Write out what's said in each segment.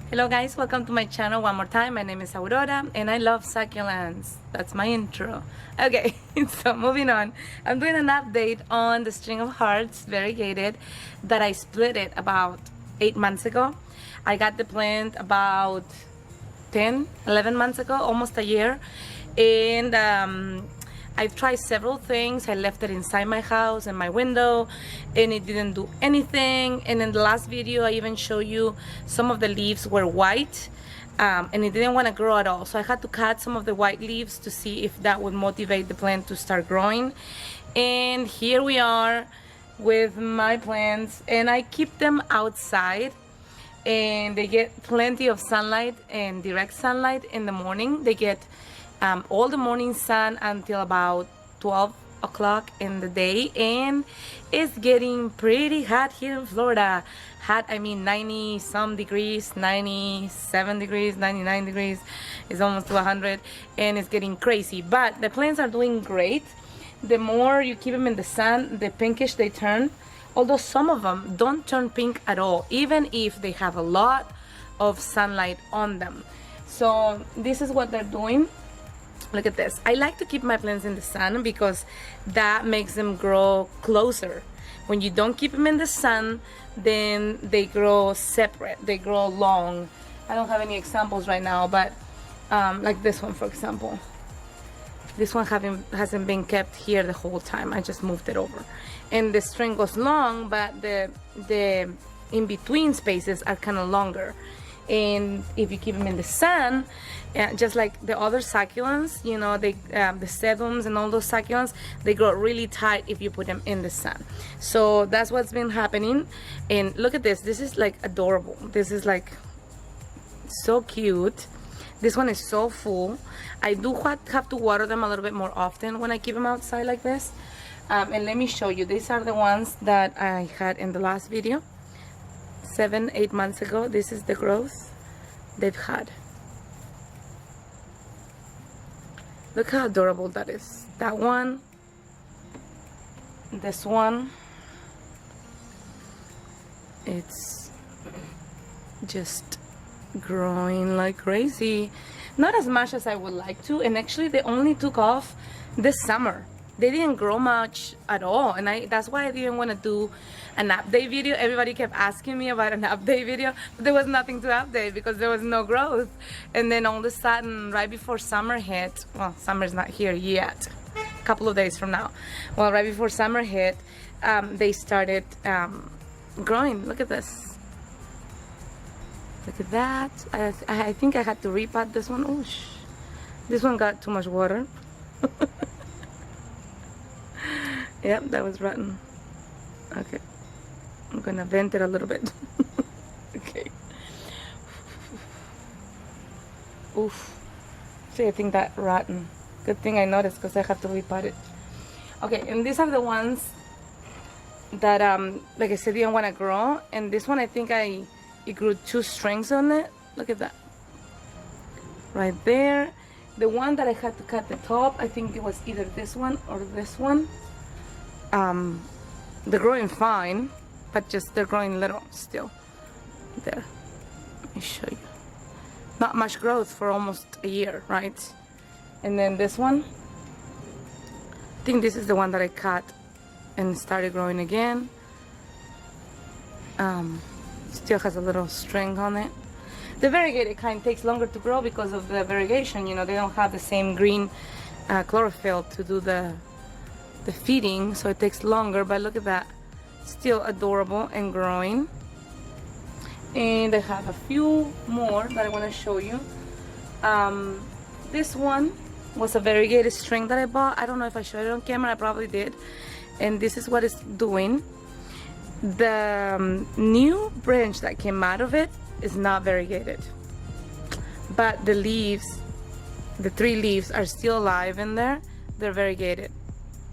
Hello guys, welcome to my channel one more time. My name is Aurora and I love succulents. That's my intro. Okay, so moving on. I'm doing an update on the string of hearts, variegated, that I split it about 8 months ago. I got the plant about 11 months ago, almost a year. And I've tried several things. I left it inside my house and my window and it didn't do anything. And in the last video I even showed you some of the leaves were white and it didn't want to grow at all. So I had to cut some of the white leaves to see if that would motivate the plant to start growing. And here we are with my plants, and I keep them outside and they get plenty of sunlight and direct sunlight in the morning. They get all the morning sun until about 12 o'clock in the day, and it's getting pretty hot here in Florida. Hot, I mean 90 some degrees, 97 degrees, 99 degrees. It's almost to 100 and it's getting crazy, but the plants are doing great. The more you keep them in the sun, the pinkish they turn, although some of them don't turn pink at all, even if they have a lot of sunlight on them. So this is what they're doing. Look at this. I like to keep my plants in the sun because that makes them grow closer. When you don't keep them in the sun, then they grow separate, they grow long. I don't have any examples right now, but like this one, for example. This one hasn't been kept here the whole time. I just moved it over. And the string goes long, but the in-between spaces are kind of longer. And if you keep them in the sun, just like the other succulents, you know, the sedums and all those succulents, they grow really tight if you put them in the sun. So that's what's been happening. And look at this. This is like adorable. This is like so cute. This one is so full. I do have to water them a little bit more often when I keep them outside like this. And let me show you. These are the ones that I had in the last video. 7-8 months ago. This is the growth they've had. Look how adorable that is. That one, this one, it's just growing like crazy. Not as much as I would like to, and actually they only took off this summer. They didn't grow much at all, and that's why I didn't want to do an update video. Everybody kept asking me about an update video, but there was nothing to update because there was no growth. And then all of a sudden, right before summer hit, well, summer's not here yet, a couple of days from now. Well, right before summer hit, they started growing. Look at this. Look at that. I think I had to repot this one. Oh, this one got too much water. Yep, that was rotten. Okay, I'm gonna vent it a little bit. Okay. Oof. See, I think that rotten. Good thing I noticed because I have to repot it. Okay, and these are the ones that like I said, didn't want to grow. And this one, I think it grew 2 strings on it. Look at that. Right there. The one that I had to cut the top, I think it was either this one or this one. They're growing fine, but just they're growing little still. There, let me show you. Not much growth for almost a year, right? And then this one, I think this is the one that I cut and started growing again. Still has a little string on it. The variegated kind takes longer to grow because of the variegation. You know, they don't have the same green chlorophyll to do the feeding, so it takes longer. But look at that, still adorable and growing. And I have a few more that I want to show you. This one was a variegated string that I bought. I don't know if I showed it on camera. I probably did. And this is what it's doing. The new branch that came out of it is not variegated, but the leaves, the 3 leaves, are still alive in there. They're variegated.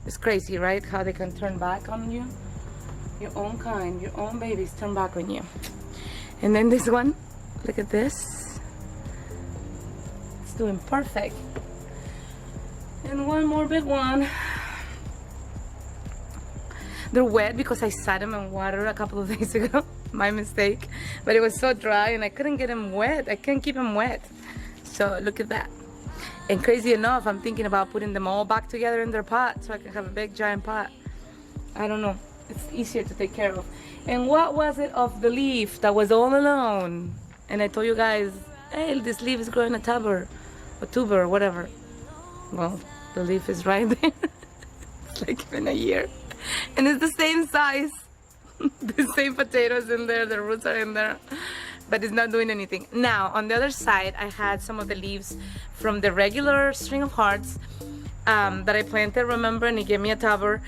It's crazy, right? How they can turn back on you. Your own kind, your own babies turn back on you. And then this one, look at this. It's doing perfect. And one more big one. They're wet because I sat them in water a couple of days ago. my mistake. But it was so dry and I couldn't get them wet. I can't keep them wet. So look at that. And crazy enough, I'm thinking about putting them all back together in their pot so I can have a big giant pot. I don't know. It's easier to take care of. And what was it of the leaf that was all alone? And I told you guys, hey, this leaf is growing a tuber, whatever. Well, the leaf is right there. It's like been a year. And it's the same size. The same potatoes in there, the roots are in there. But it's not doing anything. Now, on the other side, I had some of the leaves from the regular string of hearts that I planted, remember, and it gave me a tuber,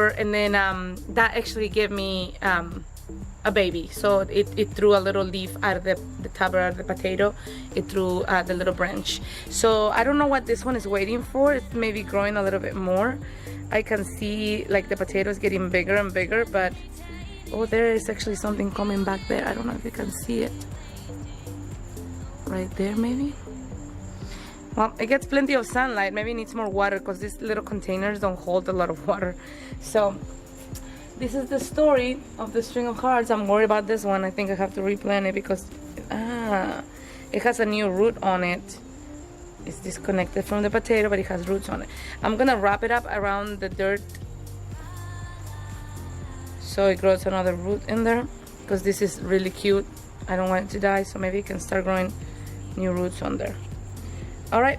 and then that actually gave me a baby. So it threw a little leaf out of the tuber, out of the potato. It threw the little branch. So I don't know what this one is waiting for. It's maybe growing a little bit more. I can see like the potatoes getting bigger and bigger, but oh, there is actually something coming back there. I don't know if you can see it. Right there, maybe. Well, it gets plenty of sunlight. Maybe it needs more water because these little containers don't hold a lot of water. So this is the story of the string of hearts. I'm worried about this one. I think I have to replant it because it has a new root on it. It's disconnected from the potato, but it has roots on it. I'm gonna wrap it up around the dirt so it grows another root in there, because this is really cute. I don't want it to die, so maybe it can start growing new roots on there. All right,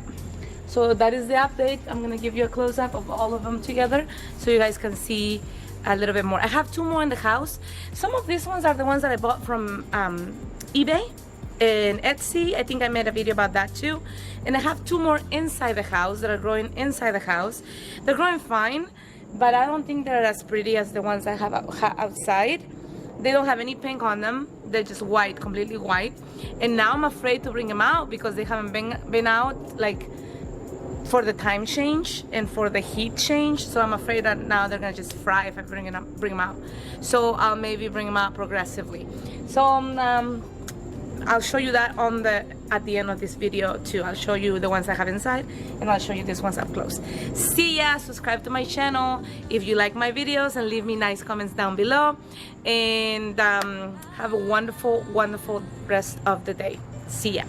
so that is the update. I'm gonna give you a close-up of all of them together so you guys can see a little bit more. I have 2 more in the house. Some of these ones are the ones that I bought from eBay and Etsy. I think I made a video about that too. And I have 2 more inside the house that are growing inside the house. They're growing fine, but I don't think they're as pretty as the ones I have outside. They don't have any pink on them. They're just white, completely white. And now I'm afraid to bring them out because they haven't been out like for the time change and for the heat change. So I'm afraid that now they're gonna just fry if I bring them out. So I'll maybe bring them out progressively. So I'll show you that at the end of this video too. I'll show you the ones I have inside and I'll show you these ones up close. See ya, subscribe to my channel if you like my videos and leave me nice comments down below. And have a wonderful, wonderful rest of the day. See ya.